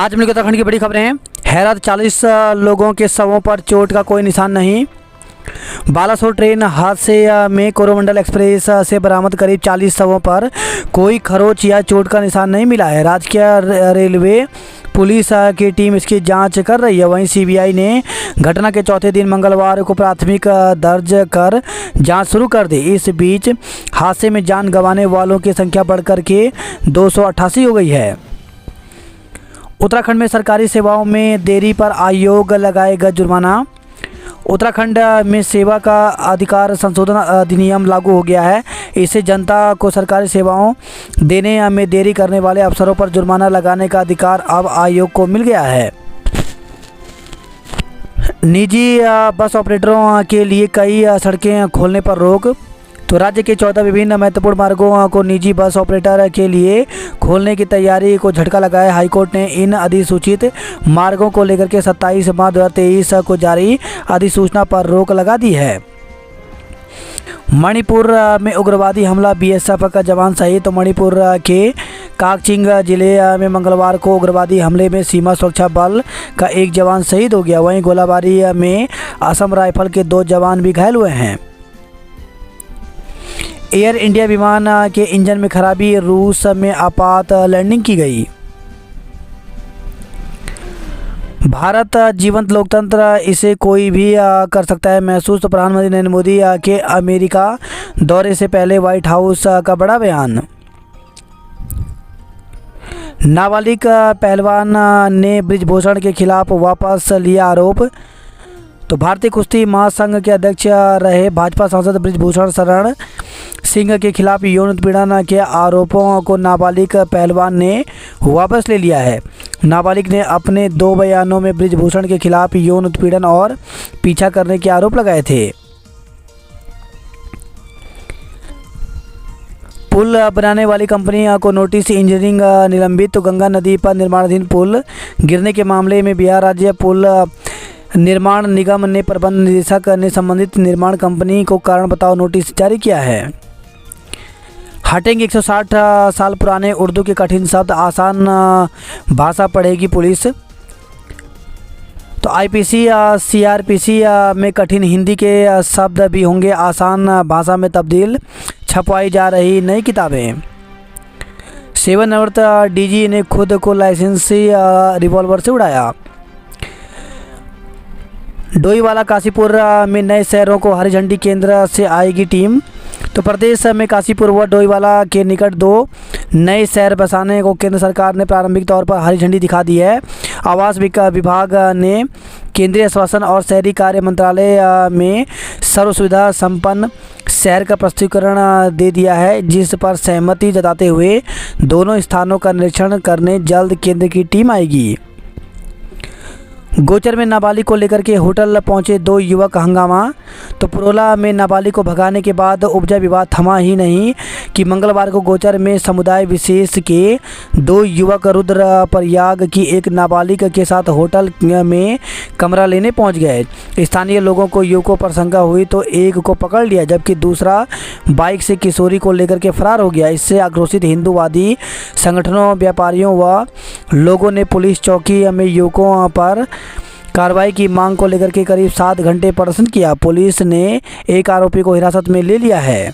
आज मिलकर उत्तराखंड की बड़ी खबरें हैं। हैरत, 40 लोगों के शवों पर चोट का कोई निशान नहीं। बालासोर ट्रेन हादसे में कोरोमंडल एक्सप्रेस से बरामद करीब 40 शवों पर कोई खरोच या चोट का निशान नहीं मिला है। राज्य रेलवे पुलिस की टीम इसकी जांच कर रही है। वहीं सीबीआई ने घटना के चौथे दिन मंगलवार को प्राथमिक दर्ज कर जांच शुरू कर दी। इस बीच हादसे में जान गंवाने वालों की संख्या बढ़कर के 288 हो गई है। उत्तराखंड में सरकारी सेवाओं में देरी पर आयोग लगाएगा जुर्माना। उत्तराखंड में सेवा का अधिकार संशोधन अधिनियम लागू हो गया है। इससे जनता को सरकारी सेवाओं देने में देरी करने वाले अफसरों पर जुर्माना लगाने का अधिकार अब आयोग को मिल गया है। निजी बस ऑपरेटरों के लिए कई सड़कें खोलने पर रोक। तो राज्य के 14 विभिन्न महत्वपूर्ण मार्गों को निजी बस ऑपरेटर के लिए खोलने की तैयारी को झटका लगाया। हाईकोर्ट ने इन अधिसूचित मार्गों को लेकर के 27 मार्च 2023 को जारी अधिसूचना पर रोक लगा दी है। मणिपुर में उग्रवादी हमला, बीएसएफ का जवान शहीद। तो मणिपुर के काकचिंग जिले में मंगलवार को उग्रवादी हमले में सीमा सुरक्षा बल का एक जवान शहीद हो गया। वहीं गोलाबारी में असम राइफल के 2 जवान भी घायल हुए हैं। एयर इंडिया विमान के इंजन में खराबी, रूस में आपात लैंडिंग की गई। भारत जीवंत लोकतंत्र, इसे कोई भी कर सकता है महसूस। तो प्रधानमंत्री नरेंद्र मोदी के अमेरिका दौरे से पहले व्हाइट हाउस का बड़ा बयान। नाबालिग पहलवान ने बृजभूषण के खिलाफ वापस लिया आरोप। तो भारतीय कुश्ती महासंघ के अध्यक्ष रहे भाजपा सांसद बृजभूषण शरण सिंह के खिलाफ यौन उत्पीड़न के आरोपों को नाबालिग पहलवान ने वापस ले लिया है। नाबालिग ने अपने 2 बयानों में बृजभूषण के खिलाफ यौन उत्पीड़न और पीछा करने के आरोप लगाए थे। पुल बनाने वाली कंपनी को नोटिस, इंजीनियरिंग निलंबित। तो गंगा नदी पर निर्माणाधीन पुल गिरने के मामले में बिहार राज्य पुल निर्माण निगम ने प्रबंध निदेशक ने संबंधित निर्माण कंपनी को कारण बताओ नोटिस जारी किया है। हटेंगे 160 साल पुराने उर्दू के कठिन शब्द, आसान भाषा पढ़ेगी पुलिस। तो आईपीसी सीआरपीसी में कठिन हिंदी के शब्द भी होंगे आसान भाषा में तब्दील। छपवाई जा रही नई किताबें। सेवानिवृत्त डीजी ने खुद को लाइसेंसी रिवॉल्वर से उड़ाया। डोईवाला काशीपुर में नए शहरों को हरी झंडी केंद्र से आएगी टीम। तो प्रदेश में काशीपुर व डोईवाला के निकट 2 नए शहर बसाने को केंद्र सरकार ने प्रारंभिक तौर पर हरी झंडी दिखा दी है। आवास विभाग ने केंद्रीय आश्वासन और शहरी कार्य मंत्रालय में सर्व सुविधा संपन्न शहर का प्रस्तुतिकरण दे दिया है, जिस पर सहमति जताते हुए दोनों स्थानों का निरीक्षण करने जल्द केंद्र की टीम आएगी। गोचर में नाबालिग को लेकर के होटल पहुंचे 2 युवक, हंगामा। तो पुरोला में नाबालिग को भगाने के बाद उपजा विवाद थमा ही नहीं कि मंगलवार को गोचर में समुदाय विशेष के 2 युवक रुद्रप्रयाग की एक नाबालिग के साथ होटल में कमरा लेने पहुंच गए। स्थानीय लोगों को युवकों पर शंका हुई तो एक को पकड़ लिया, जबकि दूसरा बाइक से किशोरी को लेकर के फरार हो गया। इससे आक्रोशित हिंदूवादी संगठनों, व्यापारियों व लोगों ने पुलिस चौकी में युवकों पर कार्रवाई की मांग को लेकर के करीब 7 घंटे प्रदर्शन किया। पुलिस ने एक आरोपी को हिरासत में ले लिया है।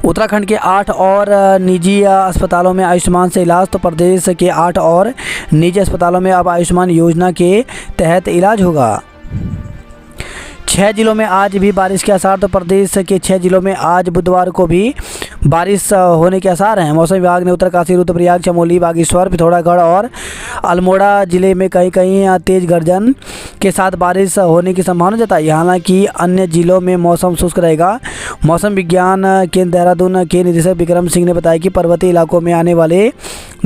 उत्तराखंड के 8 और निजी अस्पतालों में आयुष्मान से इलाज। तो प्रदेश के 8 और निजी अस्पतालों में अब आयुष्मान योजना के तहत इलाज होगा। 6 जिलों में आज भी बारिश के आसार। तो प्रदेश के 6 जिलों में आज बुधवार को भी बारिश होने के आसार हैं। मौसम विभाग ने उत्तरकाशी, रुद्रप्रयाग, चमोली, बागेश्वर, पिथौरागढ़ और अल्मोड़ा जिले में कहीं कहीं तेज गर्जन के साथ बारिश होने की संभावना जताई। हालांकि अन्य जिलों में मौसम शुष्क रहेगा। मौसम विज्ञान केंद्र देहरादून के निदेशक विक्रम सिंह ने बताया कि पर्वतीय इलाकों में आने वाले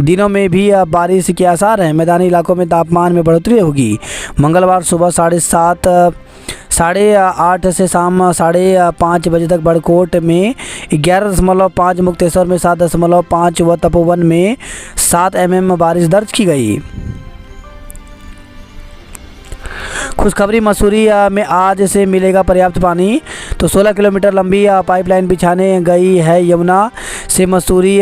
दिनों में भी बारिश के आसार हैं। मैदानी इलाकों में तापमान में बढ़ोतरी होगी। मंगलवार सुबह 8:30 से शाम 5:30 बजे तक बड़कोट में 11.5, मुक्तेश्वर में 7.5 व तपोवन में 7 mm बारिश दर्ज की गई। खुशखबरी, मसूरी में आज से मिलेगा पर्याप्त पानी। तो 16 किलोमीटर लंबी पाइपलाइन बिछाने गई है यमुना से मसूरी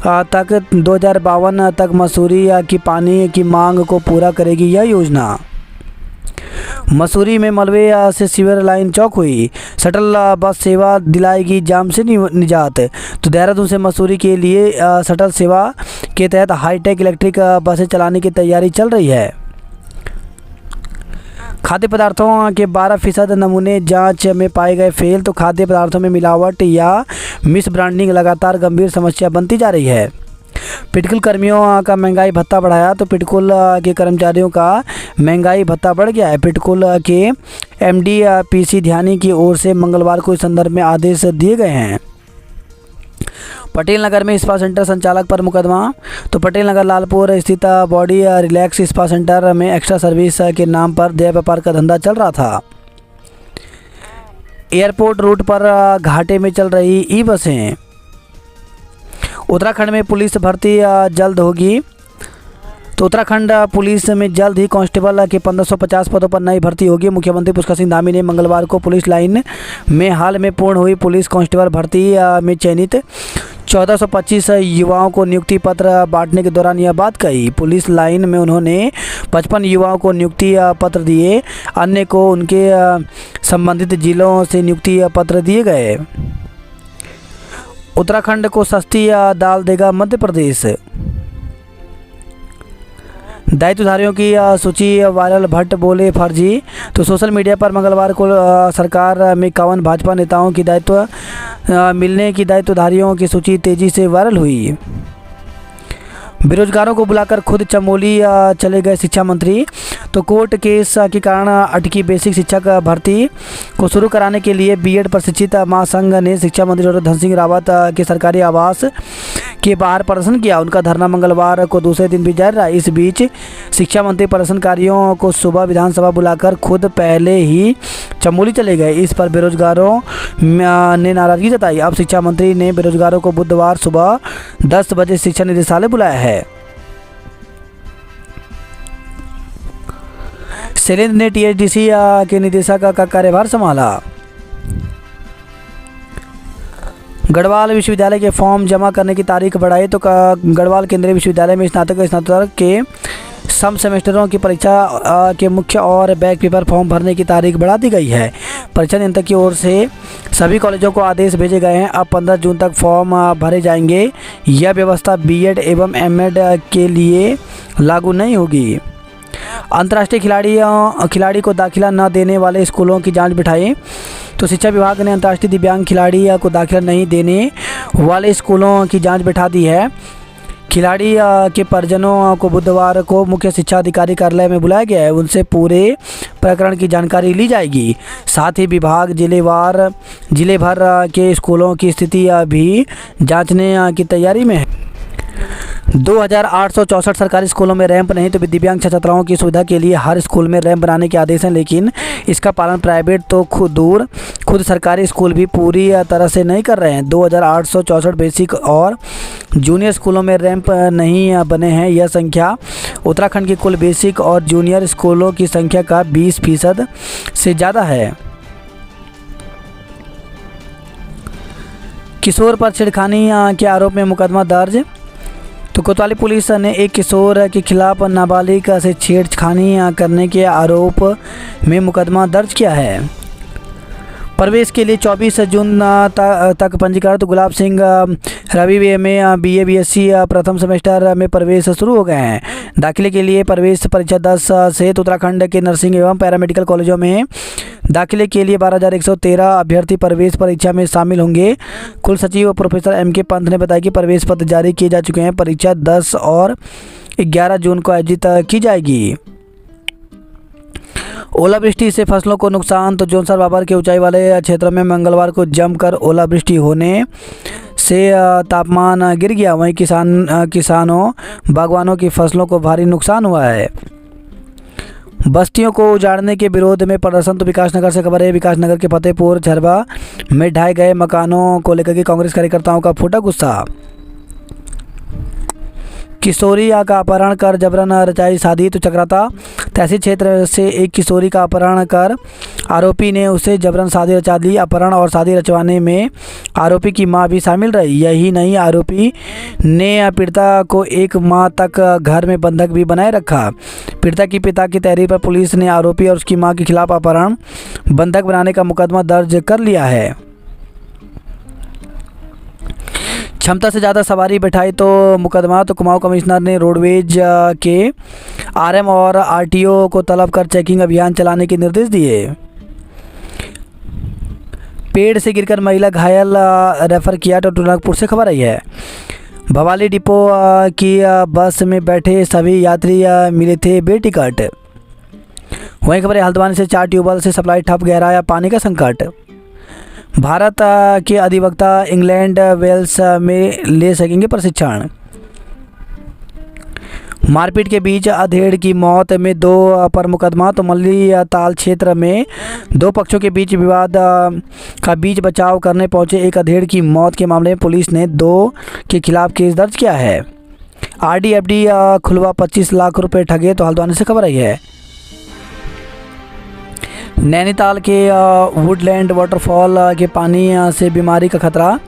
तक 2052 तक मसूरी की पानी की मांग को पूरा करेगी यह योजना। मसूरी में मलबे से सीवर लाइन चौक हुई, शटल बस सेवा दिलाएगी जाम से निजात। तो देहरादून से मसूरी के लिए शटल सेवा के तहत हाईटेक इलेक्ट्रिक बसें चलाने की तैयारी चल रही है। खाद्य पदार्थों के 12% नमूने जांच में पाए गए फेल। तो खाद्य पदार्थों में मिलावट या मिस ब्रांडिंग लगातार गंभीर समस्या बनती जा रही है। पिटकुल कर्मियों का महंगाई भत्ता बढ़ाया। तो पिटकुल के कर्मचारियों का महंगाई भत्ता बढ़ गया है। पिटकुल के एमडी पीसी ध्यानी की ओर से मंगलवार को इस संदर्भ में आदेश दिए गए हैं। पटेल नगर में स्पा सेंटर संचालक पर मुकदमा। तो पटेल नगर लालपुर स्थित बॉडी रिलैक्स स्पा सेंटर में एक्स्ट्रा सर्विस के नाम पर देह व्यापार का धंधा चल रहा था। एयरपोर्ट रूट पर घाटे में चल रही ई बसें। उत्तराखंड में पुलिस भर्ती जल्द होगी। तो उत्तराखंड पुलिस में जल्द ही कांस्टेबल के 1550 पदों पर नई भर्ती होगी। मुख्यमंत्री पुष्कर सिंह धामी ने मंगलवार को पुलिस लाइन में हाल में पूर्ण हुई पुलिस कांस्टेबल भर्ती में चयनित 1425 युवाओं को नियुक्ति पत्र बांटने के दौरान यह बात कही। पुलिस लाइन में उन्होंने 55 युवाओं को नियुक्ति पत्र दिए, अन्य को उनके संबंधित जिलों से नियुक्ति पत्र दिए गए। उत्तराखंड को सस्ती दाल देगा मध्य प्रदेश। दायित्वधारियों की सूची वायरल, भट्ट बोले फर्जी। तो सोशल मीडिया पर मंगलवार को सरकार में 51 भाजपा नेताओं की दायित्व मिलने की दायित्वधारियों की सूची तेजी से वायरल हुई। बेरोजगारों को बुलाकर खुद चमोली चले गए शिक्षा मंत्री। तो कोर्ट केस के कारण अटकी बेसिक शिक्षक भर्ती को शुरू कराने के लिए बीएड प्रशिक्षित महासंघ ने शिक्षा मंत्री डॉक्टर धन सिंह रावत के सरकारी आवास के बाहर प्रदर्शन किया। उनका धरना मंगलवार को दूसरे दिन भी जारी रहा। इस बीच शिक्षा मंत्री प्रदर्शनकारियों को सुबह विधानसभा बुलाकर खुद पहले ही चमोली चले गए। इस पर बेरोजगारों ने नाराजगी जताई। अब शिक्षा मंत्री ने बेरोजगारों को बुधवार सुबह 10 बजे शिक्षा निदेशालय बुलाया है। शैलेंद्र ने टीएचडीसी के निदेशक का कार्यभार संभाला। गढ़वाल विश्वविद्यालय के फॉर्म जमा करने की तारीख बढ़ाई। तो गढ़वाल केंद्रीय विश्वविद्यालय में स्नातक के सम सेमेस्टरों की परीक्षा के मुख्य और बैक पेपर फॉर्म भरने की तारीख बढ़ा दी गई है। परीक्षा नियंत्रक की ओर से सभी कॉलेजों को आदेश भेजे गए हैं। अब 15 जून तक फॉर्म भरे जाएंगे। यह व्यवस्था बीएड एवं एमएड के लिए लागू नहीं होगी। अंतर्राष्ट्रीय खिलाड़ी को दाखिला न देने वाले स्कूलों की जांच बिठाई। तो शिक्षा विभाग ने अंतर्राष्ट्रीय दिव्यांग खिलाड़ी को दाखिला नहीं देने वाले स्कूलों की जांच बिठा दी है। खिलाड़ी के परिजनों को बुधवार को मुख्य शिक्षा अधिकारी कार्यालय में बुलाया गया है। उनसे पूरे प्रकरण की जानकारी ली जाएगी। साथ ही विभाग जिले भर के स्कूलों की स्थिति भी जांचने की तैयारी में है। 2864 सरकारी स्कूलों में रैंप नहीं। तो दिव्यांग छात्राओं की सुविधा के लिए हर स्कूल में रैंप बनाने के आदेश हैं, लेकिन इसका पालन प्राइवेट तो खुद सरकारी स्कूल भी पूरी तरह से नहीं कर रहे हैं। 2864 बेसिक और जूनियर स्कूलों में रैंप नहीं बने हैं। यह संख्या उत्तराखंड की कुल बेसिक और जूनियर स्कूलों की संख्या का 20% से ज़्यादा है। किशोर पर छेड़खानी के आरोप में मुकदमा दर्ज। तो कोतवाली पुलिस ने एक किशोर के खिलाफ नाबालिग से छेड़खानी करने के आरोप में मुकदमा दर्ज किया है। प्रवेश के लिए 24 जून तक पंजीकरण। तो गुलाब सिंह रवि में बीए बीएससी प्रथम सेमेस्टर में प्रवेश शुरू हो गए हैं। दाखिले के लिए प्रवेश परीक्षा 10 से। तो उत्तराखंड के नर्सिंग एवं पैरामेडिकल कॉलेजों में दाखिले के लिए 12,113 अभ्यर्थी प्रवेश परीक्षा में शामिल होंगे। कुल सचिव प्रोफेसर एमके पंत ने बताया कि प्रवेश पत्र जारी किए जा चुके हैं। परीक्षा 10 और 11 जून को आयोजित की जाएगी। ओलावृष्टि से फसलों को नुकसान। तो जोनसर बाबर के ऊंचाई वाले क्षेत्रों में मंगलवार को जमकर ओलावृष्टि होने से तापमान गिर गया। वहीं किसानों बागवानों की फसलों को भारी नुकसान हुआ है। बस्तियों को उजाड़ने के विरोध में प्रदर्शन। तो विकासनगर से खबर है। विकासनगर के फतेहपुर झरवा में ढाए गए मकानों को लेकर के कांग्रेस कार्यकर्ताओं का फूटा गुस्सा। किशोरी का अपहरण कर जबरन रचाई शादी। तो चक्राता तहसील क्षेत्र से एक किशोरी का अपहरण कर आरोपी ने उसे जबरन शादी रचा दी। अपहरण और शादी रचवाने में आरोपी की मां भी शामिल रही। यही नहीं, आरोपी ने पीड़िता को एक माह तक घर में बंधक भी बनाए रखा। पीड़िता की पिता की तहरीर पर पुलिस ने आरोपी और उसकी मां के खिलाफ अपहरण बंधक बनाने का मुकदमा दर्ज कर लिया है। क्षमता से ज़्यादा सवारी बैठाई तो मुकदमा। तो कुमाऊं कमिश्नर ने रोडवेज के आरएम और आरटीओ को तलब कर चेकिंग अभियान चलाने के निर्देश दिए। पेड़ से गिरकर महिला घायल, रेफर किया। तो टूरनागपुर से खबर आई है। भवाली डिपो की बस में बैठे सभी यात्री मिले थे बेटिकट। वहीं खबर है हल्द्वानी से 4 ट्यूबवेल से सप्लाई ठप, गहराया पानी का संकट। भारत के अधिवक्ता इंग्लैंड वेल्स में ले सकेंगे प्रशिक्षण। मारपीट के बीच अधेड़ की मौत में 2 पर मुकदमा। तो मल्ली ताल क्षेत्र में 2 पक्षों के बीच विवाद का बीच बचाव करने पहुंचे एक अधेड़ की मौत के मामले में पुलिस ने 2 के खिलाफ केस दर्ज किया है। आरडीएफडी खुलवा 25 लाख रुपए ठगे। तो हल्द्वानी से खबर आई है। नैनीताल के वुडलैंड वाटरफॉल के पानी से बीमारी का खतरा।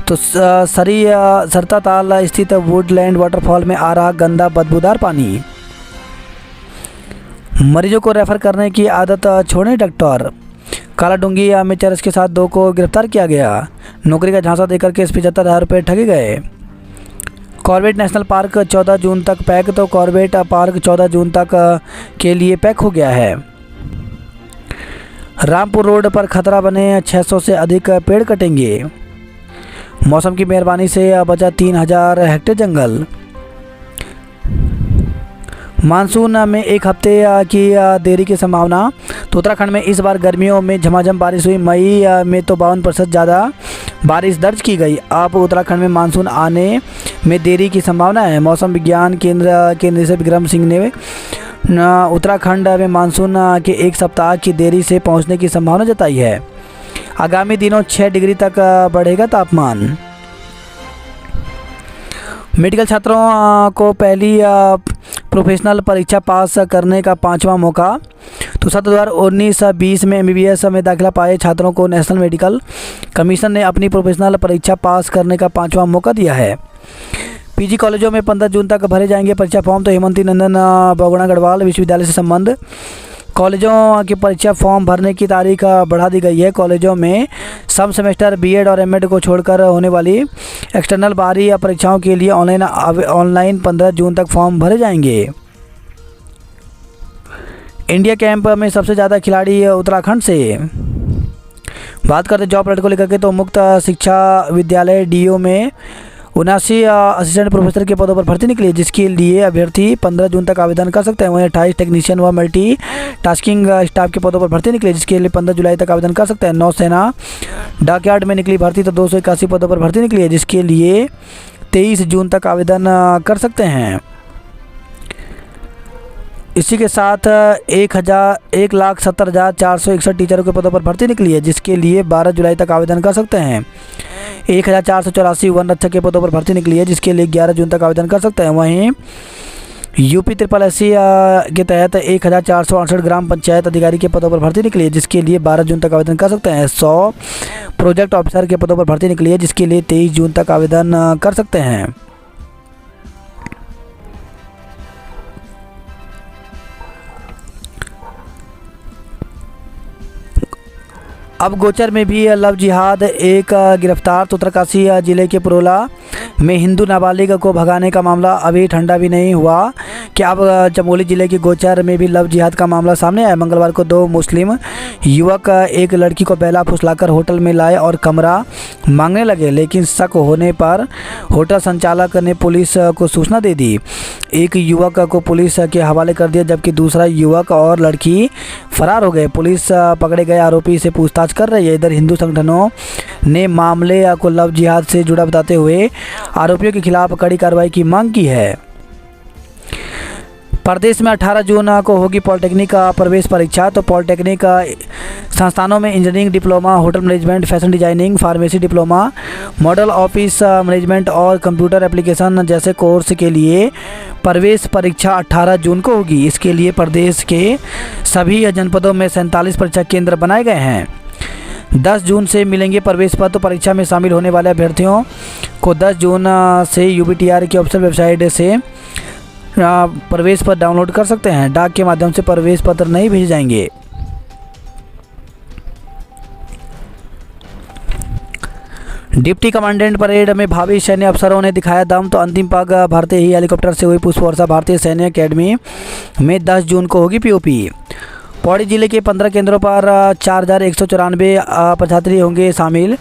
तो सरता ताल स्थित वुडलैंड वाटरफॉल में आ रहा गंदा बदबूदार पानी। मरीजों को रेफर करने की आदत छोड़े डॉक्टर। कालाडूंगी में चरस के साथ 2 को गिरफ्तार किया गया। नौकरी का झांसा देकर के 75,000 रुपये ठगे गए। कॉर्बेट नेशनल पार्क 14 जून तक पैक। तो कॉर्बेट पार्क 14 जून तक के लिए पैक हो गया है। रामपुर रोड पर खतरा बने, 600 से अधिक पेड़ कटेंगे। मौसम की मेहरबानी से बचा 3000 हेक्टेयर जंगल। मानसून में 1 हफ्ते की देरी की संभावना। तो उत्तराखंड में इस बार गर्मियों में झमाझम बारिश हुई। मई में तो 52% ज़्यादा बारिश दर्ज की गई। अब उत्तराखंड में मानसून आने में देरी की संभावना है। मौसम विज्ञान केंद्र के निदेशक विक्रम सिंह ने उत्तराखंड में मानसून के 1 सप्ताह की देरी से पहुंचने की संभावना जताई है। आगामी दिनों 6 डिग्री तक बढ़ेगा तापमान। मेडिकल छात्रों को पहली प्रोफेशनल परीक्षा पास करने का 5वां मौका। तो 2019-20 में एमबीबीएस में दाखिला पाए छात्रों को नेशनल मेडिकल कमीशन ने अपनी प्रोफेशनल परीक्षा पास करने का 5वां मौका दिया है। पीजी कॉलेजों में 15 जून तक भरे जाएंगे परीक्षा फॉर्म। तो हेमंती नंदन बगुणा गढ़वाल विश्वविद्यालय से संबंध। कॉलेजों की परीक्षा फॉर्म भरने की तारीख बढ़ा दी गई है। कॉलेजों में सम सेमेस्टर बीएड और एमएड को छोड़कर होने वाली एक्सटर्नल बाहरी परीक्षाओं के लिए ऑनलाइन 15 जून तक फॉर्म भरे जाएंगे। इंडिया कैंप में सबसे ज़्यादा खिलाड़ी उत्तराखंड से। बात करते जॉब अलर्ट को लेकर के। तो मुक्त शिक्षा विद्यालय डीओ में 79 असिस्टेंट प्रोफेसर के पदों पर भर्ती निकली है, जिसके लिए अभ्यर्थी 15 जून तक आवेदन कर सकते हैं। वहीं 28 टेक्नीशियन व मल्टी टास्किंग स्टाफ के पदों पर भर्ती निकली है, जिसके लिए 15 जुलाई तक आवेदन कर सकते हैं। नौसेना डॉकयार्ड में निकली भर्ती। तो 281 पदों पर भर्ती निकली है, जिसके लिए 23 जून तक आवेदन कर सकते हैं। इसी के साथ 1,70,461 टीचरों के पदों पर भर्ती निकली है, जिसके लिए 12 जुलाई तक आवेदन कर सकते हैं। 1,484 वन रक्षक के पदों पर भर्ती निकली है, जिसके लिए 11 जून तक आवेदन कर सकते हैं। वहीं यूपी SSSC के तहत 1,468 ग्राम पंचायत अधिकारी के पदों पर भर्ती निकली है, जिसके लिए 12 जून तक आवेदन कर सकते हैं। 100 प्रोजेक्ट ऑफिसर के पदों पर भर्ती निकली है, जिसके लिए 23 जून तक आवेदन कर सकते हैं। अब गोचर में भी लव जिहाद, एक गिरफ्तार। तो उत्तरकाशी जिले के पुरोला में हिंदू नाबालिग को भगाने का मामला अभी ठंडा भी नहीं हुआ कि अब चमोली जिले के गोचर में भी लव जिहाद का मामला सामने आया। मंगलवार को 2 मुस्लिम युवक एक लड़की को बहला फुसलाकर होटल में लाए और कमरा मांगने लगे, लेकिन शक होने पर होटल संचालक ने पुलिस को सूचना दे दी। एक युवक को पुलिस के हवाले कर दिया, जबकि दूसरा युवक और लड़की फरार हो गए। पुलिस पकड़े गए आरोपी से पूछताछ कर रही है। इधर हिंदू संगठनों ने मामले को लव जिहाद से जुड़ा बताते हुए आरोपियों के खिलाफ कड़ी कार्रवाई की मांग की है। प्रदेश में 18 जून को होगी पॉलिटेक्निक प्रवेश परीक्षा। तो पॉलिटेक्निक संस्थानों में engineering diploma, hotel management, fashion designing, pharmacy diploma, model office management और कंप्यूटर एप्लीकेशन जैसे कोर्स के लिए प्रवेश परीक्षा 18 जून को होगी। इसके लिए प्रदेश के सभी जनपदों में 47 परीक्षा केंद्र बनाए गए हैं। 10 जून से मिलेंगे प्रवेश पत्र। परीक्षा में शामिल होने वाले अभ्यर्थियों को 10 जून से UBTR की ऑफिशियल वेबसाइट से प्रवेश पत्र डाउनलोड कर सकते हैं। डाक के माध्यम से प्रवेश पत्र नहीं भेजे जाएंगे। डिप्टी कमांडेंट परेड में भावी सैन्य अफसरों ने दिखाया दम। तो अंतिम पग भरते ही हेलीकॉप्टर से हुई पुष्प वर्षा। भारतीय सैन्य अकेडमी में 10 जून को होगी POP। पौड़ी जिले के 15 केंद्रों पर 4194 परीक्षार्थी होंगे शामिल।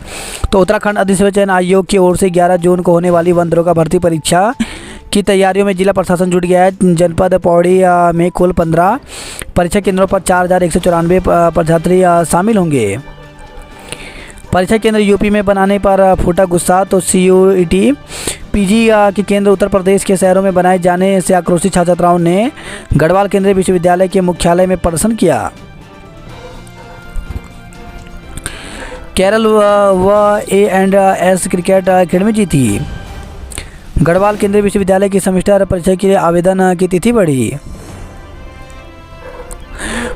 तो उत्तराखंड अधिसूचना आयोग की ओर से 11 जून को होने वाली वन दरोगा भर्ती परीक्षा की तैयारियों में जिला प्रशासन जुट गया है। जनपद पौड़ी में कुल 15 परीक्षा केंद्रों पर 4194 परीक्षार्थी शामिल होंगे। परीक्षा केंद्र यूपी में बनाने पर फूटा गुस्सा। तो CUET PG के केंद्र उत्तर प्रदेश के शहरों में बनाए जाने से आक्रोशित छात्र छात्राओं ने गढ़वाल केंद्रीय विश्वविद्यालय के मुख्यालय में प्रदर्शन किया। केरल व A&S क्रिकेट अकेडमी जीती। गढ़वाल केंद्रीय विश्वविद्यालय की सेमेस्टर परीक्षा के लिए आवेदन की तिथि बढ़ी।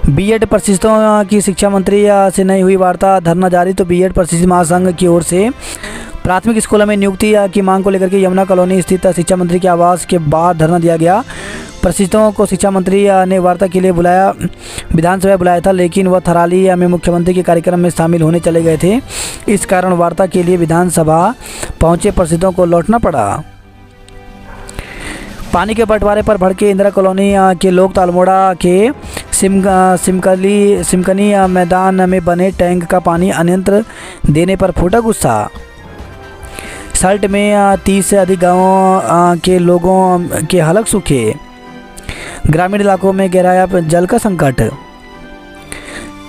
B.Ed प्रशिक्षकों की शिक्षा मंत्री से नहीं हुई वार्ता, धरना जारी। तो B.Ed प्रशिक्षक महासंघ की ओर से प्राथमिक स्कूलों में नियुक्ति की मांग को लेकर के यमुना कॉलोनी स्थित शिक्षा मंत्री के आवास के बाहर धरना दिया गया। प्रशिक्षकों को शिक्षा मंत्री ने वार्ता के लिए बुलाया, विधानसभा बुलाया था, लेकिन वह थराली में मुख्यमंत्री के कार्यक्रम में शामिल होने चले गए थे। इस कारण वार्ता के लिए विधानसभा पहुंचे प्रशिक्षकों को लौटना पड़ा। पानी के बंटवारे पर भड़के इंदिरा कॉलोनी के लोग। अल्मोड़ा के सिमकनी मैदान में बने टैंक का पानी अनियंत्र देने पर फूटा गुस्सा। सल्ट में 30 से अधिक गांवों के लोगों के हलक सूखे। ग्रामीण इलाकों में गहराया जल का संकट।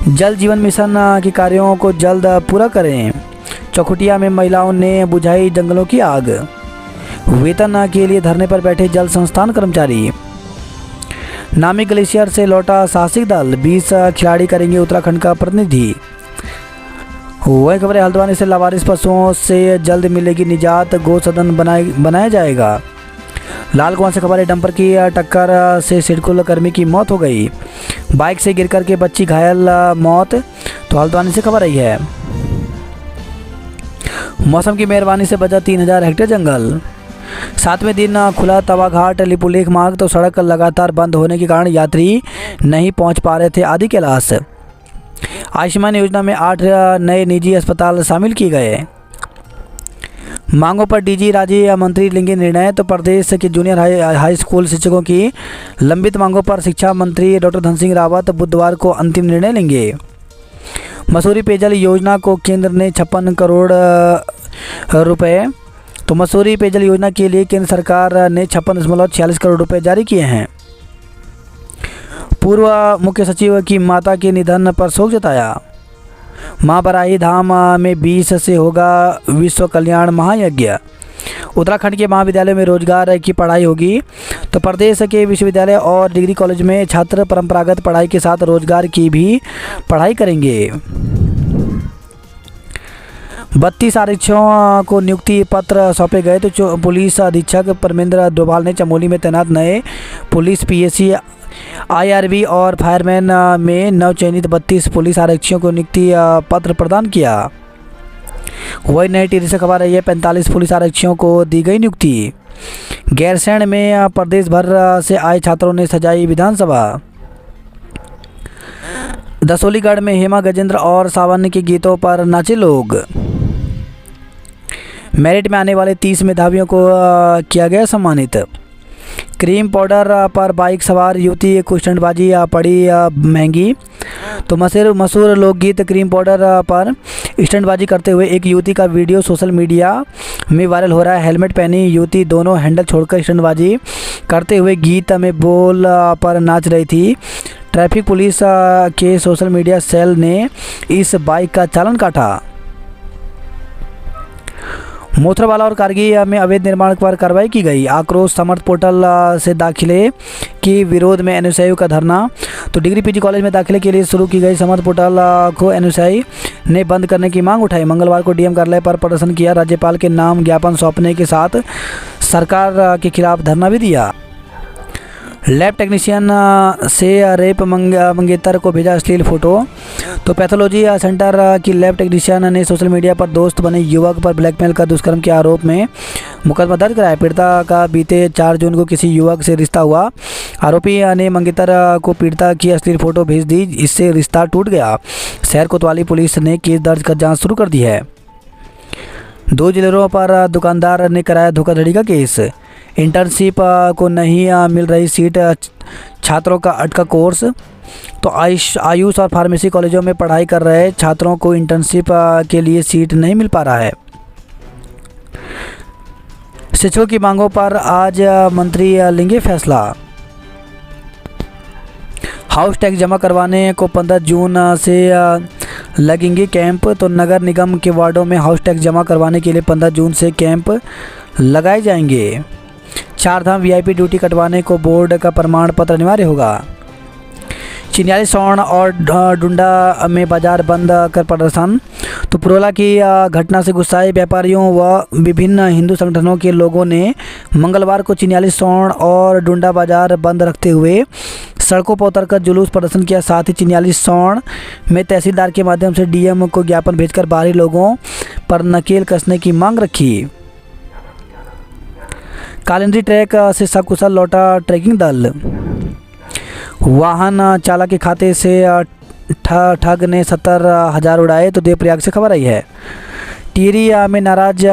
जल जीवन मिशन के कार्यों को जल्द पूरा करें। चौखुटिया में महिलाओं ने बुझाई जंगलों की आग। वेतन के लिए धरने पर बैठे जल संस्थान कर्मचारी। नामी ग्लेशियर से लौटा साहसिक दल। 20 खिलाड़ी करेंगे उत्तराखंड का प्रतिनिधि। वही खबर है हल्द्वानी से लावारिस पशुओं से जल्द मिलेगी निजात, गौ सदन बनाया जाएगा। लाल कुआं से खबर है डंपर की टक्कर से सिडकुल कर्मी की मौत हो गई। बाइक से गिरकर के बच्ची घायल मौत। तो हल्द्वानी से खबर आई है। मौसम की मेहरबानी से बचा 3000 हेक्टेयर जंगल। 7वें दिन खुला तवाघाट लिपुलेख मार्ग। तो सड़क लगातार बंद होने के कारण यात्री नहीं पहुंच पा रहे थे आदि कैलाश। आयुष्मान योजना में 8 नए निजी अस्पताल शामिल किए गए। मांगों पर DG राज्य मंत्री लेंगे निर्णय। तो प्रदेश के जूनियर हाई स्कूल शिक्षकों की लंबित मांगों पर शिक्षा मंत्री डॉक्टर धन सिंह रावत बुधवार को अंतिम निर्णय लेंगे। मसूरी पेयजल योजना को केंद्र ने 56 करोड़ रुपए। तो मसूरी पेयजल योजना के लिए केंद्र सरकार ने 56.46 करोड़ रुपए जारी किए हैं। पूर्व मुख्य सचिव की माता के निधन पर शोक जताया। मां बराही धाम में 20 से होगा विश्व कल्याण महायज्ञ। उत्तराखंड के महाविद्यालय में रोजगार की पढ़ाई होगी। तो प्रदेश के विश्वविद्यालय और डिग्री कॉलेज में छात्र परंपरागत पढ़ाई के साथ रोजगार की भी पढ़ाई करेंगे। 32 आरक्षकों को नियुक्ति पत्र सौंपे गए। तो पुलिस अधीक्षक परमेंद्र डोभाल ने चमोली में तैनात नए पुलिस PSC IRB और फायरमैन में नवचयनित 32 पुलिस आरक्षकों को नियुक्ति पत्र प्रदान किया। वही नई टिहरी से खबर है 45 पुलिस आरक्षकों को दी गई नियुक्ति। गैरसैंण में प्रदेश भर से आए छात्रों ने सजाई विधानसभा। दसोलीगढ़ में हेमा गजेंद्र और सावन के गीतों पर नाचे लोग। मेरिट में आने वाले 30 मेधावियों को किया गया सम्मानित। क्रीम पाउडर पर बाइक सवार युवती को स्टंटबाजी पड़ी महंगी। तो मशहूर लोकगीत क्रीम पाउडर पर स्टंटबाजी करते हुए एक युवती का वीडियो सोशल मीडिया में वायरल हो रहा है। हेलमेट पहनी युवती दोनों हैंडल छोड़कर स्टंटबाजी करते हुए गीत में बोल पर नाच रही थी। ट्रैफिक पुलिस के सोशल मीडिया सेल ने इस बाइक का चालान काटा। मोथरवाला और कारगी में अवैध निर्माण पर कार्रवाई की गई। आक्रोश समर्थ पोर्टल से दाखिले के विरोध में एनएसयू का धरना। तो डिग्री पीजी कॉलेज में दाखिले के लिए शुरू की गई समर्थ पोर्टल को एनएसयू ने बंद करने की मांग उठाई। मंगलवार को डीएम कार्यालय पर प्रदर्शन किया। राज्यपाल के नाम ज्ञापन सौंपने के साथ सरकार के खिलाफ धरना भी दिया। लैब टेक्नीशियन से रेप मंगेतर को भेजा अश्लील फोटो। तो पैथोलॉजी सेंटर की लैब टेक्नीशियन ने सोशल मीडिया पर दोस्त बने युवक पर ब्लैकमेल का दुष्कर्म के आरोप में मुकदमा दर्ज कराया। पीड़िता का बीते 4 जून को किसी युवक से रिश्ता हुआ। आरोपी ने मंगेतर को पीड़िता की अश्लील फोटो भेज दी, इससे रिश्ता टूट गया। शहर कोतवाली पुलिस ने केस दर्ज कर जाँच शुरू कर दी है। 2 ज्वेलरों पर दुकानदार ने कराया धोखाधड़ी का केस। इंटर्नशिप को नहीं मिल रही सीट, छात्रों का अटका कोर्स। तो आयुष और फार्मेसी कॉलेजों में पढ़ाई कर रहे छात्रों को इंटर्नशिप के लिए सीट नहीं मिल पा रहा है। शिक्षकों की मांगों पर आज मंत्री लेंगे फैसला। हाउस टैक्स जमा करवाने को 15 जून से लगेंगे कैंप। तो नगर निगम के वार्डों में हाउस टैक्स जमा करवाने के लिए 15 जून से कैंप लगाए जाएंगे। 4 धाम वीआईपी ड्यूटी कटवाने को बोर्ड का प्रमाण पत्र अनिवार्य होगा। चिन्याली सौण और डुंडा में बाजार बंद कर प्रदर्शन। तो पुरोला की घटना से गुस्साए व्यापारियों व विभिन्न हिंदू संगठनों के लोगों ने मंगलवार को चिन्याली सौण और डुंडा बाजार बंद रखते हुए सड़कों पर उतरकर जुलूस प्रदर्शन किया। साथ ही चिन्याली सौण में तहसीलदार के माध्यम से डीएम को ज्ञापन भेजकर बाहरी लोगों पर नकेल कसने की मांग रखी। कालिंदी ट्रैक से सकुशल लौटा ट्रैकिंग दल। वाहन चालक के खाते से ठग ने 70,000 उड़ाए। तो देवप्रयाग से खबर आई है। टिहरी में नाराज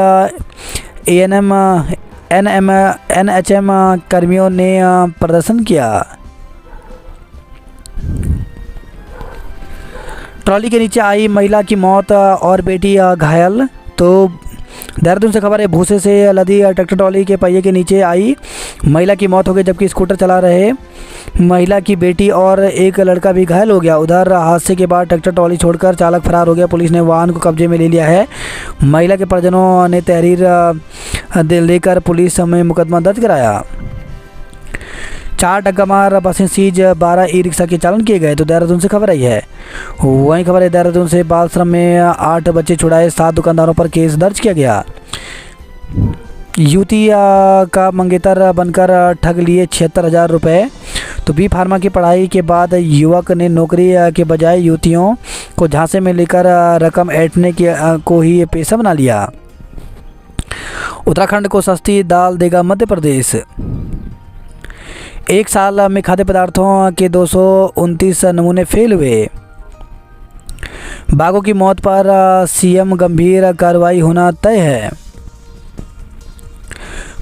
एनएचएम कर्मियों ने प्रदर्शन किया। ट्रॉली के नीचे आई महिला की मौत और बेटी घायल। तो देहरादून से खबर है। भूसे से लदी ट्रैक्टर ट्रॉली के पहिए के नीचे आई महिला की मौत हो गई, जबकि स्कूटर चला रहे महिला की बेटी और एक लड़का भी घायल हो गया। उधर हादसे के बाद ट्रैक्टर ट्रॉली छोड़कर चालक फरार हो गया। पुलिस ने वाहन को कब्जे में ले लिया है। महिला के परिजनों ने तहरीर लेकर पुलिस में मुकदमा दर्ज कराया। 4 डग्गामार बसें सीज, 12 ई रिक्शा के चालन किए गए। तो देहरादून से खबर आई है। वहीं खबर है देहरादून से बाल श्रम में 8 बच्चे छुड़ाए, 7 दुकानदारों पर केस दर्ज किया गया। युवती का मंगेतर बनकर ठग लिए 76,000 रुपये। तो बी फार्मा की पढ़ाई के बाद युवक ने नौकरी के बजाय युवतियों को झांसे में लेकर रकम ऐंठने को ही पेशा बना लिया। उत्तराखंड को सस्ती दाल देगा मध्य प्रदेश। 1 साल में खाद्य पदार्थों के 229 नमूने फेल हुए। बाघों की मौत पर सीएम गंभीर कार्रवाई होना तय है।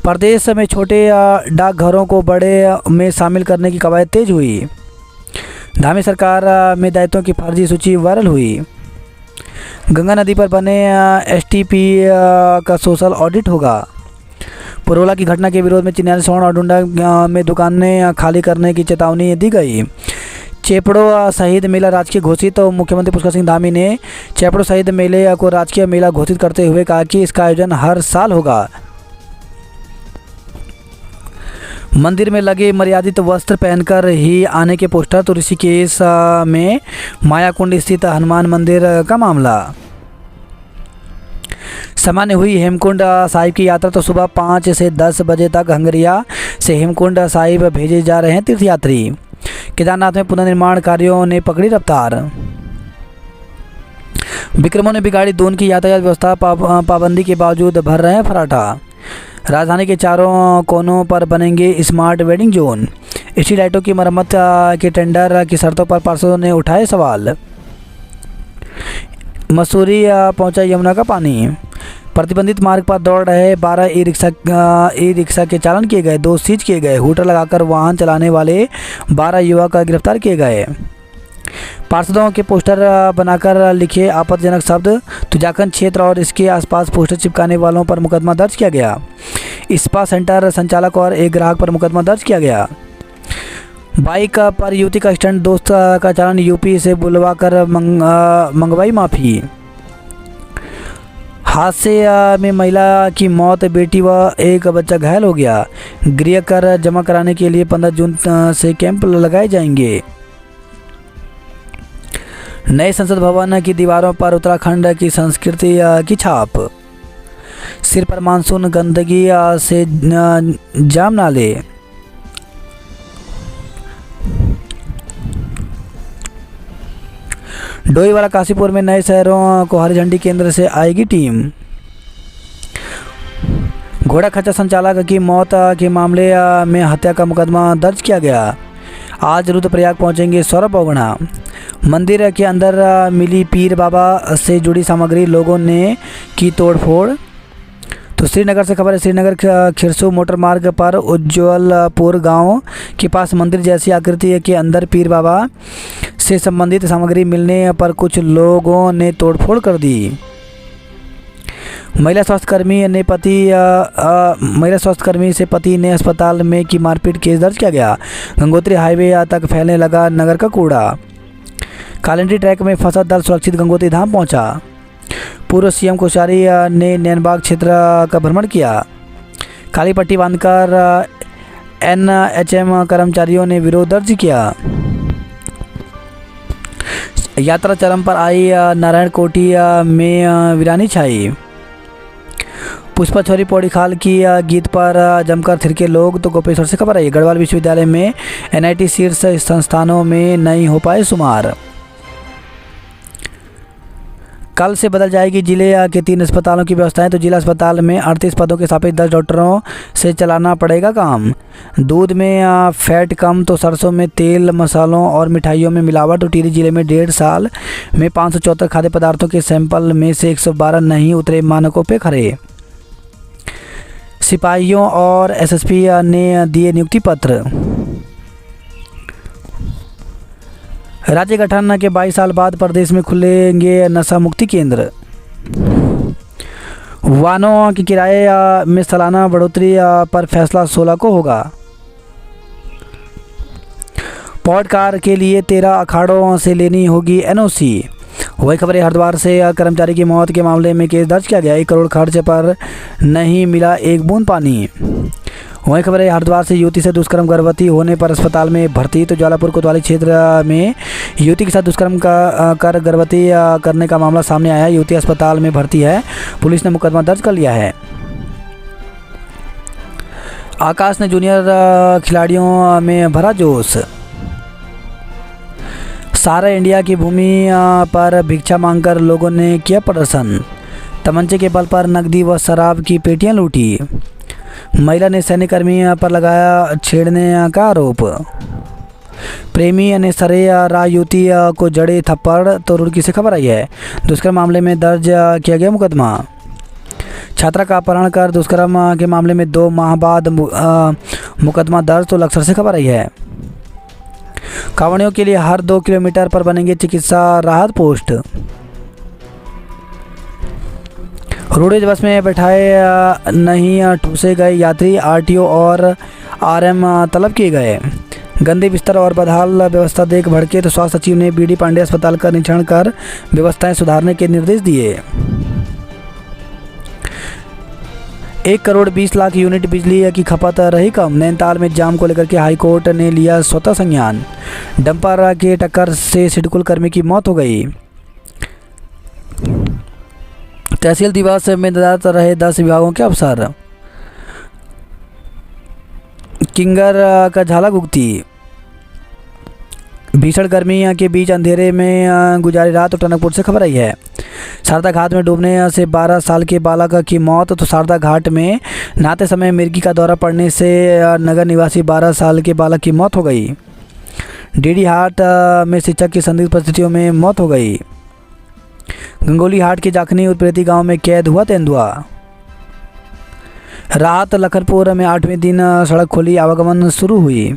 प्रदेश में छोटे डाकघरों को बड़े में शामिल करने की कवायद तेज हुई। धामी सरकार में दायित्वों की फर्जी सूची वायरल हुई। गंगा नदी पर बने एसटीपी का सोशल ऑडिट होगा। पुरोला की घटना के विरोध में चिन्याली सौण और डुंडा में दुकानें खाली करने की चेतावनी दी गई। चेपड़ो शहीद मेला राजकीय घोषित। तो मुख्यमंत्री पुष्कर सिंह धामी ने चेपड़ो शहीद मेले को राजकीय मेला घोषित करते हुए कहा कि इसका आयोजन हर साल होगा। मंदिर में लगे मर्यादित वस्त्र पहनकर ही आने के पोस्टर। तो ऋषिकेश में मायाकुंड स्थित हनुमान मंदिर का मामला। सामान्य हुई हेमकुंड साहिब की यात्रा। तो सुबह 5 से 10 बजे तक हंगरिया से हेमकुंड साहिब भेजे जा रहे हैं तीर्थयात्री। केदारनाथ में पुनर्निर्माण कार्यों ने पकड़ी रफ्तार। विक्रमों ने बिगाड़ी दून की यातायात व्यवस्था। पाबंदी के बावजूद भर रहे हैं फराठा। राजधानी के चारों कोनों पर बनेंगे स्मार्ट वेडिंग जोन। स्ट्रीट लाइटों की मरम्मत के टेंडर की शर्तों पर पार्षदों ने उठाए सवाल। मसूरी पहुंचा यमुना का पानी। प्रतिबंधित मार्ग पर दौड़ रहे 12 ई रिक्शा के चालान किए गए, 2 सीज किए गए। हूटर लगाकर वाहन चलाने वाले 12 युवक गिरफ्तार किए गए। पार्षदों के पोस्टर बनाकर लिखे आपत्तिजनक शब्द। तुजाखन क्षेत्र और इसके आसपास पोस्टर चिपकाने वालों पर मुकदमा दर्ज किया गया। स्पा सेंटर संचालक और एक ग्राहक पर मुकदमा दर्ज किया गया। बाइक पर युवती का स्टंट, दोस्त का चालान यूपी से बुलवा कर मंगवाई माफ़ी। हादसे में महिला की मौत, बेटी व एक बच्चा घायल हो गया। गृह कर जमा कराने के लिए 15 जून से कैंप लगाए जाएंगे। नए संसद भवन की दीवारों पर उत्तराखंड की संस्कृति की छाप। सिर पर मानसून, गंदगी से जाम नाले। डोईवाला काशीपुर में नए शहरों को हरी झंडी केंद्र से आएगी टीम। घोड़ा खच्चर संचालक की मौत के मामले में हत्या का मुकदमा दर्ज किया गया। आज रुद्रप्रयाग पहुंचेंगे सौरभ बोगड़ा। मंदिर के अंदर मिली पीर बाबा से जुड़ी सामग्री, लोगों ने की तोड़फोड़। तो श्रीनगर से खबर है, श्रीनगर खिरसू मोटर मार्ग पर उज्जवलपुर गांव के पास मंदिर जैसी आकृति के अंदर पीर बाबा से संबंधित सामग्री मिलने पर कुछ लोगों ने तोड़फोड़ कर दी। महिला स्वास्थ्यकर्मी से पति ने अस्पताल में की मारपीट केस दर्ज किया गया। गंगोत्री हाईवे तक फैलने लगा नगर का कूड़ा। कालिंदी ट्रैक में फंसा दल सुरक्षित गंगोत्री धाम पहुंचा। पूर्व सीएम कोश्यारी ने नैनबाग क्षेत्र का भ्रमण किया। काली पट्टी बांधकर एनएचएम कर्मचारियों ने विरोध दर्ज किया। यात्रा चरम पर आई, नारायण कोटी में वीरानी छाई। पुष्पा छोरी पौड़ी खाल की गीत पर जमकर थिरके लोग। तो गोपेश्वर से खबर आई, गढ़वाल विश्वविद्यालय में एनआईटी शीर्ष संस्थानों में नहीं हो पाए शुमार। कल से बदल जाएगी जिले के 3 अस्पतालों की व्यवस्थाएं। तो जिला अस्पताल में 38 पदों के सापेक्ष 10 डॉक्टरों से चलाना पड़ेगा काम। दूध में फैट कम, तो सरसों में तेल, मसालों और मिठाइयों में मिलावट। तो टिहरी जिले में 1.5 साल में 574 खाद्य पदार्थों के सैंपल में से 112 नहीं उतरे मानकों पे खरे। सिपाहियों और एसएसपी ने दिए नियुक्ति पत्र। राज्य गठन के 22 साल बाद प्रदेश में खुलेंगे नशा मुक्ति केंद्र। वाहनों के किराए में सालाना बढ़ोतरी पर फैसला 16 को होगा। पॉडकार के लिए 13 अखाड़ों से लेनी होगी एनओसी। वही खबर हरिद्वार से कर्मचारी की मौत के मामले में केस दर्ज किया गया। 1 करोड़ खर्च पर नहीं मिला एक बूंद पानी। वही खबर है हरिद्वार से युवती से दुष्कर्म, गर्भवती होने पर अस्पताल में भर्ती। तो ज्वालापुर कोतवाली क्षेत्र में युवती के साथ दुष्कर्म कर गर्भवती करने का मामला सामने आया। युवती अस्पताल में भर्ती है, पुलिस ने मुकदमा दर्ज कर लिया है। आकाश ने जूनियर खिलाड़ियों में भरा जोश। सारा इंडिया की भूमि पर भिक्षा मांगकर लोगों ने किया प्रदर्शन। तमंचे के बल पर नकदी व शराब की पेटियां लूटी। महिला ने सैन्यकर्मी पर लगाया छेड़ने का आरोप। प्रेमी ने सरे राय युवती को जड़े थप्पड़। तो रुड़की से खबर आई है, दुष्कर्म मामले में दर्ज किया गया मुकदमा। छात्रा का अपहरण कर दुष्कर्म के मामले में 2 माह बाद मुकदमा दर्ज। तो लक्सर से खबर आई है, कांवड़ियों के लिए हर 2 किलोमीटर पर बनेंगे चिकित्सा राहत पोस्ट। रोडवेज बस में बैठाए नहीं ठूसे गए यात्री, आरटीओ और आरएम तलब किए गए। गंदे बिस्तर और बदहाल व्यवस्था देख भड़के। तो स्वास्थ्य सचिव ने बीडी पांडे अस्पताल का निरीक्षण कर व्यवस्थाएं सुधारने के निर्देश दिए। 1 करोड़ 20 लाख यूनिट बिजली की खपत रही कम। नैनीताल में जाम को लेकर के हाईकोर्ट ने लिया स्वतः संज्ञान। डंपर के टक्कर से सिडकुल कर्मी की मौत हो गई। तहसील दिवस में तैनात रहे 10 विभागों के अफसर। किंगर का झाला भुगती। भीषण गर्मी के बीच अंधेरे में गुजारी रात। तो टनकपुर से खबर आई है, शारदा घाट में डूबने से 12 साल के बालक की मौत। तो शारदा घाट में नहाते समय मिर्गी का दौरा पड़ने से नगर निवासी 12 साल के बालक की मौत हो गई। डीडी हाट में शिक्षक की संदिग्ध परिस्थितियों में मौत हो गई। गंगोली हाट के जाखनी उत्प्रेती गांव में कैद हुआ तेंदुआ। रात लखनपुर में 8वें दिन सड़क खोली, आवागमन शुरू हुई।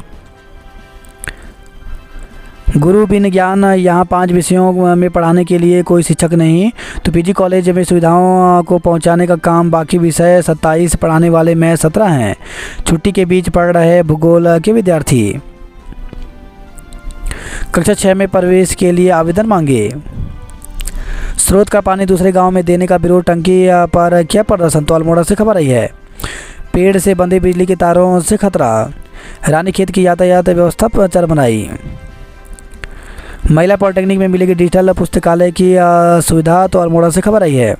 गुरु बिन ज्ञान, यहाँ 5 विषयों में पढ़ाने के लिए कोई शिक्षक नहीं। तो पीजी कॉलेज में सुविधाओं को पहुंचाने का काम बाकी। विषय 27, पढ़ाने वाले में 17 हैं। छुट्टी के बीच पढ़ रहे भूगोल के विद्यार्थी। कक्षा 6 में प्रवेश के लिए आवेदन मांगे। स्रोत का पानी दूसरे गांव में देने का विरोध, टंकी पर किया प्रदर्शन। तो अल्मोड़ा से खबर आई है। पेड़ से बंधे बिजली के तारों से खतरा, रानीखेत की यातायात व्यवस्था पर चरमराई। महिला पॉलिटेक्निक में मिलेगी डिजिटल पुस्तकालय की सुविधा। तो अल्मोड़ा से खबर आई है।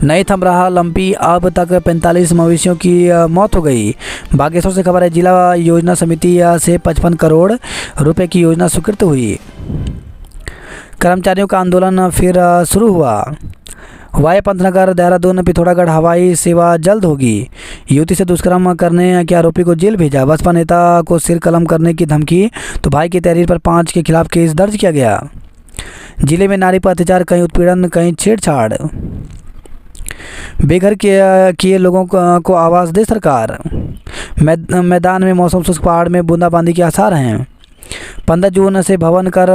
नहीं थम रहा लंपी, अब तक 45 मवेशियों की मौत हो गई। बागेश्वर से खबर है। जिला योजना समिति से 55 करोड़ रुपए की योजना स्वीकृत हुई। कर्मचारियों का आंदोलन फिर शुरू हुआ। वाया पंतनगर देहरादून पिथौरागढ़ हवाई सेवा जल्द होगी। युवती से दुष्कर्म करने के आरोपी को जेल भेजा। बसपा नेता को सिर कलम करने की धमकी। तो भाई की तहरीर पर 5 के खिलाफ केस दर्ज किया गया। जिले में नारी पर अत्याचार, कहीं उत्पीड़न कहीं छेड़छाड़। बेघर किए लोगों को आवास दे सरकार। मैदान में मौसम शुष्क, पहाड़ में बूंदाबांदी के आसार हैं। 15 जून से भवन कर